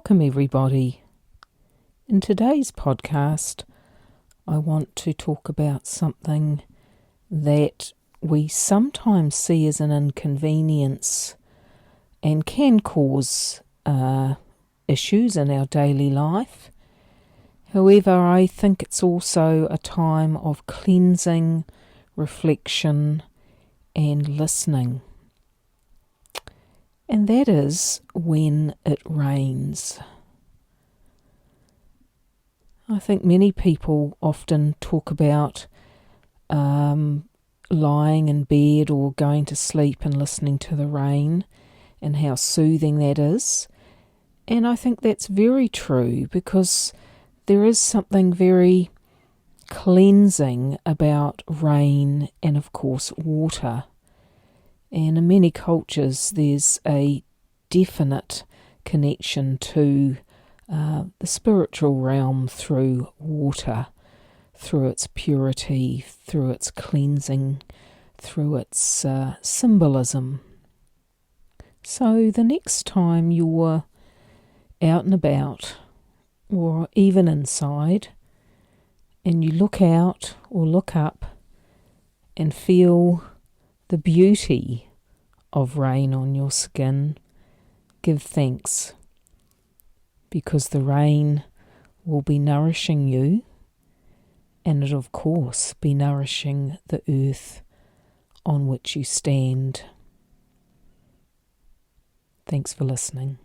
Welcome everybody. In today's podcast, I want to talk about something that we sometimes see as an inconvenience and can cause issues in our daily life. However, I think it's also a time of cleansing, reflection, and listening. And that is when it rains. I think many people often talk about lying in bed or going to sleep and listening to the rain and how soothing that is. And I think that's very true because there is something very cleansing about rain and, of course, water. And in many cultures, there's a definite connection to the spiritual realm through water, through its purity, through its cleansing, through its symbolism. So the next time you're out and about, or even inside, and you look out or look up and feel the beauty of rain on your skin, give thanks, because the rain will be nourishing you, and it of course be nourishing the earth on which you stand. Thanks for listening.